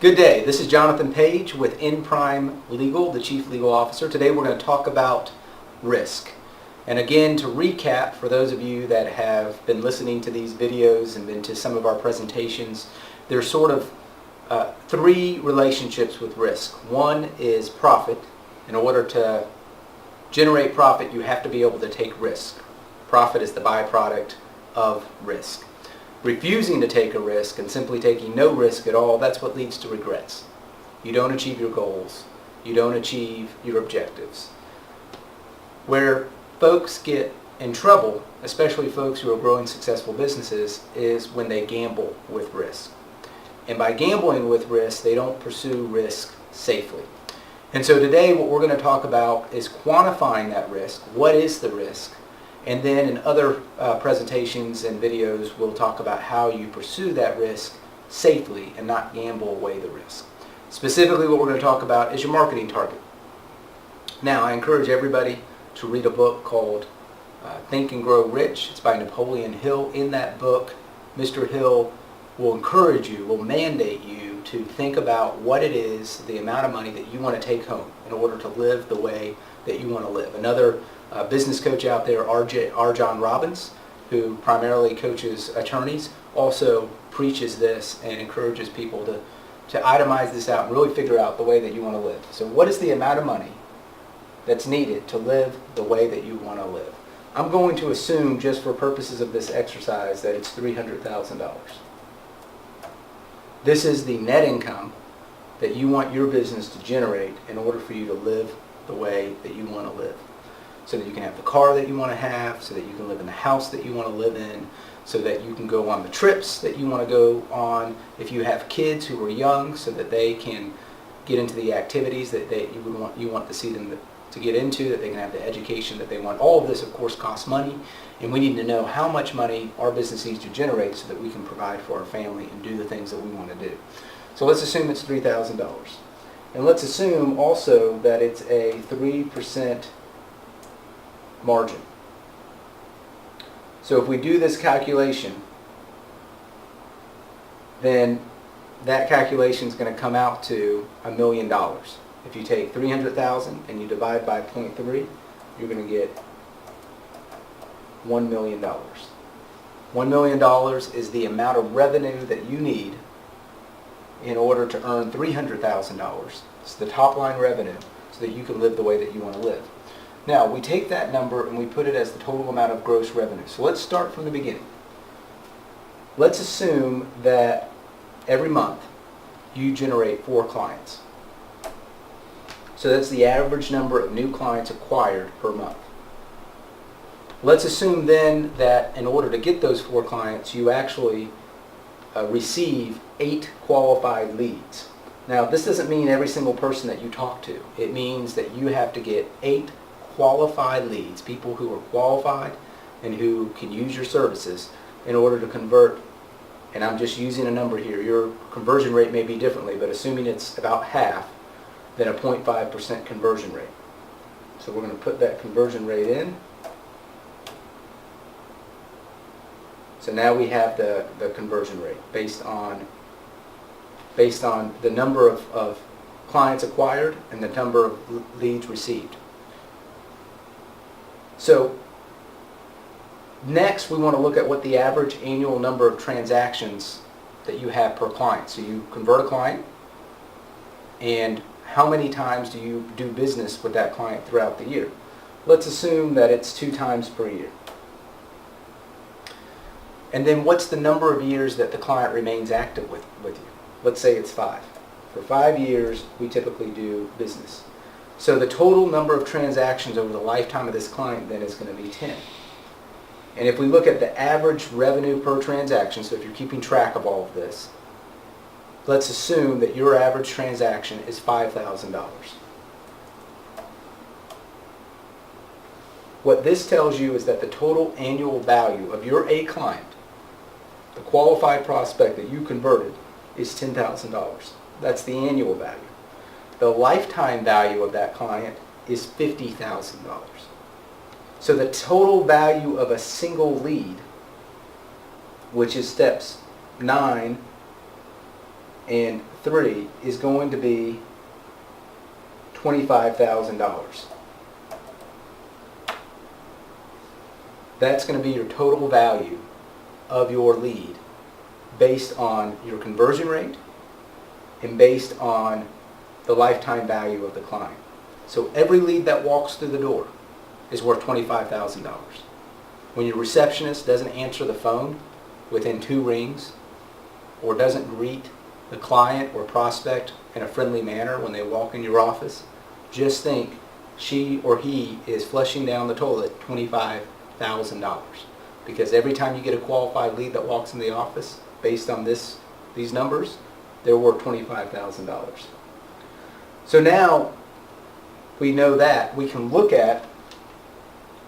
Good day. This is Jonathan Page with In Prime Legal, the Chief Legal Officer. Today we're going to talk about risk. And again, to recap, for those of you that have been listening to these videos and been to some of our presentations, there's sort of three relationships with risk. One is profit. In order to generate profit, you have to be able to take risk. Profit is the byproduct of risk. Refusing to take a risk and simply taking no risk at all, that's what leads to regrets. You don't achieve your goals. You don't achieve your objectives. Where folks get in trouble, especially folks who are growing successful businesses, is when they gamble with risk. And by gambling with risk, they don't pursue risk safely. And so today what we're going to talk about is quantifying that risk. What is the risk? And then in other presentations and videos, we'll talk about how you pursue that risk safely and not gamble away the risk. Specifically, what we're going to talk about is your marketing target. Now, I encourage everybody to read a book called Think and Grow Rich. It's by Napoleon Hill. In that book, Mr. Hill will encourage you, will mandate you to think about what it is, the amount of money that you want to take home in order to live the way that you want to live. Another business coach out there, R. John Robbins, who primarily coaches attorneys, also preaches this and encourages people to itemize this out and really figure out the way that you want to live. So what is the amount of money that's needed to live the way that you want to live? I'm going to assume, just for purposes of this exercise, that it's $300,000. This is the net income that you want your business to generate in order for you to live the way that you want to live. So that you can have the car that you want to have, so that you can live in the house that you want to live in, so that you can go on the trips that you want to go on. If you have kids who are young, so that they can get into the activities that you want to see them to get into, that they can have the education that they want. All of this, of course, costs money, and we need to know how much money our business needs to generate so that we can provide for our family and do the things that we want to do. So let's assume it's $3,000. And let's assume also that it's a 3% margin. So if we do this calculation, then that calculation is going to come out to $1 million. If you take 300,000 and you divide by 0.3, you're going to get $1 million. $1 million is the amount of revenue that you need in order to earn $300,000. It's the top line revenue so that you can live the way that you want to live. Now, we take that number and we put it as the total amount of gross revenue. So let's start from the beginning. Let's assume that every month you generate 4 clients. So that's the average number of new clients acquired per month. Let's assume then that in order to get those 4 clients, you actually receive 8 qualified leads. Now, this doesn't mean every single person that you talk to. It means that you have to get 8 qualified leads, people who are qualified and who can use your services in order to convert. And I'm just using a number here. Your conversion rate may be differently, but assuming it's about half, then a 0.5% conversion rate. So we're going to put that conversion rate in. So now we have the conversion rate based on the number of clients acquired and the number of leads received. So next we want to look at what the average annual number of transactions that you have per client. So you convert a client, and how many times do you do business with that client throughout the year? Let's assume that it's 2 times per year. And then what's the number of years that the client remains active with you? Let's say it's 5. For 5 years, we typically do business. So the total number of transactions over the lifetime of this client then is going to be 10. And if we look at the average revenue per transaction, so if you're keeping track of all of this, let's assume that your average transaction is $5,000. What this tells you is that the total annual value of your A client, the qualified prospect that you converted, is $10,000. That's the annual value. The lifetime value of that client is $50,000. So the total value of a single lead, which is steps 9 and 3 is going to be $25,000. That's going to be your total value of your lead based on your conversion rate and based on the lifetime value of the client. So every lead that walks through the door is worth $25,000. When your receptionist doesn't answer the phone within 2 rings, or doesn't greet the client or prospect in a friendly manner when they walk in your office, just think she or he is flushing down the toilet $25,000. Because every time you get a qualified lead that walks in the office, based on these numbers, they're worth $25,000. So now we know that we can look at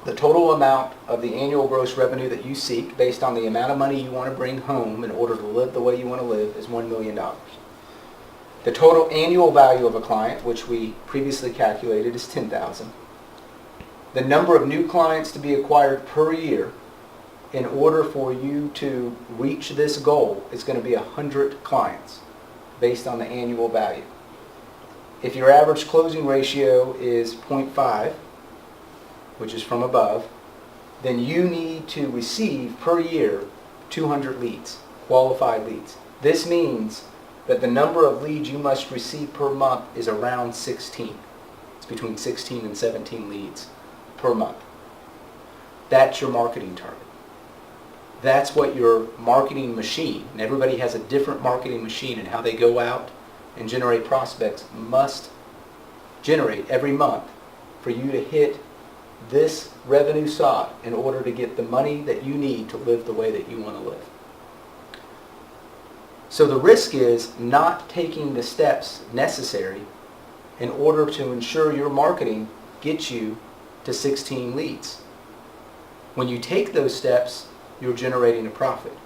the total amount of the annual gross revenue that you seek based on the amount of money you want to bring home in order to live the way you want to live is $1 million. The total annual value of a client, which we previously calculated, is $10,000. The number of new clients to be acquired per year in order for you to reach this goal is going to be 100 clients based on the annual value. If your average closing ratio is 0.5, which is from above, then you need to receive per year 200 leads, qualified leads. This means that the number of leads you must receive per month is around 16. It's between 16 and 17 leads per month. That's your marketing target. That's what your marketing machine, and everybody has a different marketing machine, and how they go out and generate prospects must generate every month for you to hit this revenue sought in order to get the money that you need to live the way that you want to live. So the risk is not taking the steps necessary in order to ensure your marketing gets you to 16 leads. When you take those steps, you're generating a profit.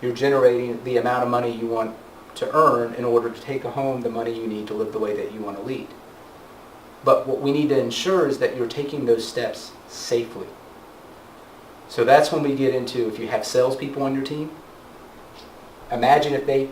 You're generating the amount of money you want to earn in order to take home the money you need to live the way that you want to lead. But what we need to ensure is that you're taking those steps safely. So that's when we get into, if you have salespeople on your team, imagine if they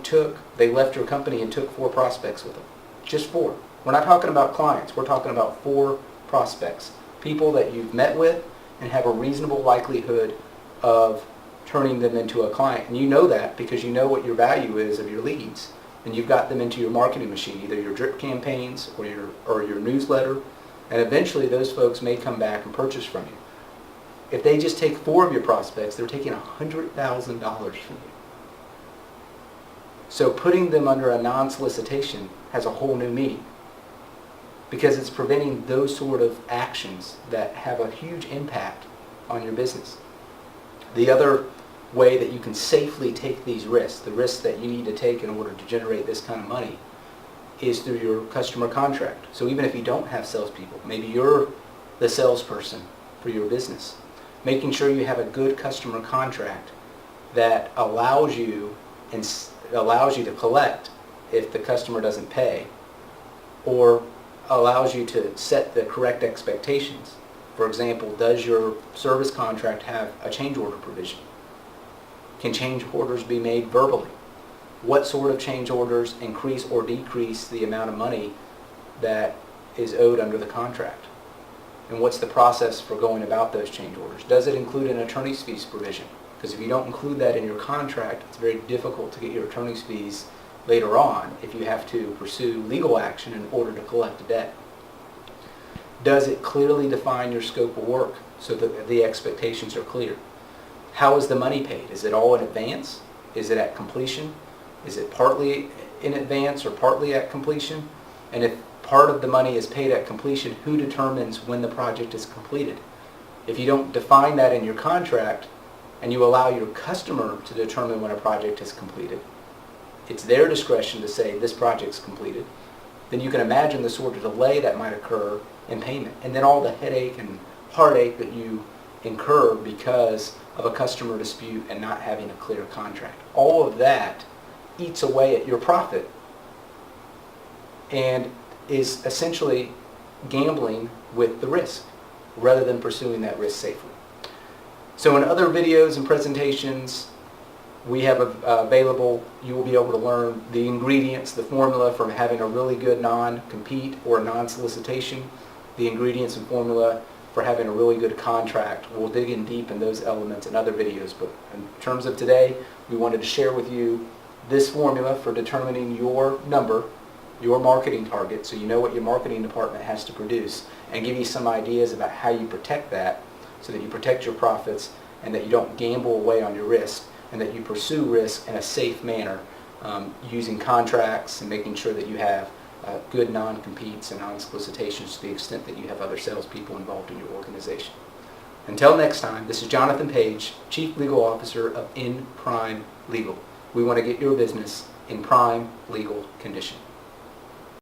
left your company and took 4 prospects with them. Just 4. We're not talking about clients. We're talking about 4 prospects. People that you've met with and have a reasonable likelihood of turning them into a client. And you know that because you know what your value is of your leads. And you've got them into your marketing machine, either your drip campaigns or your newsletter. And eventually those folks may come back and purchase from you. If they just take 4 of your prospects, they're taking $100,000 from you. So putting them under a non-solicitation has a whole new meaning, because it's preventing those sort of actions that have a huge impact on your business. The other way that you can safely take these risks, the risks that you need to take in order to generate this kind of money, is through your customer contract. So even if you don't have salespeople, maybe you're the salesperson for your business, making sure you have a good customer contract that allows you to collect if the customer doesn't pay, or allows you to set the correct expectations. For example, does your service contract have a change order provision? Can change orders be made verbally? What sort of change orders increase or decrease the amount of money that is owed under the contract? And what's the process for going about those change orders? Does it include an attorney's fees provision? Because if you don't include that in your contract, it's very difficult to get your attorney's fees later on if you have to pursue legal action in order to collect a debt. Does it clearly define your scope of work so that the expectations are clear? How is the money paid? Is it all in advance? Is it at completion? Is it partly in advance or partly at completion? And if part of the money is paid at completion, who determines when the project is completed? If you don't define that in your contract and you allow your customer to determine when a project is completed, it's their discretion to say this project's completed, then you can imagine the sort of delay that might occur in payment, and then all the headache and heartache that you incur because of a customer dispute and not having a clear contract. All of that eats away at your profit and is essentially gambling with the risk rather than pursuing that risk safely. So in other videos and presentations, we have available, you will be able to learn the ingredients, the formula for having a really good non-compete or non-solicitation, the ingredients and formula for having a really good contract. We'll dig in deep in those elements in other videos, but in terms of today, we wanted to share with you this formula for determining your number, your marketing target, so you know what your marketing department has to produce, and give you some ideas about how you protect that so that you protect your profits and that you don't gamble away on your risk, and that you pursue risk in a safe manner, using contracts and making sure that you have good non-competes and non-solicitations to the extent that you have other salespeople involved in your organization. Until next time, this is Jonathan Page, Chief Legal Officer of In Prime Legal. We want to get your business in prime legal condition.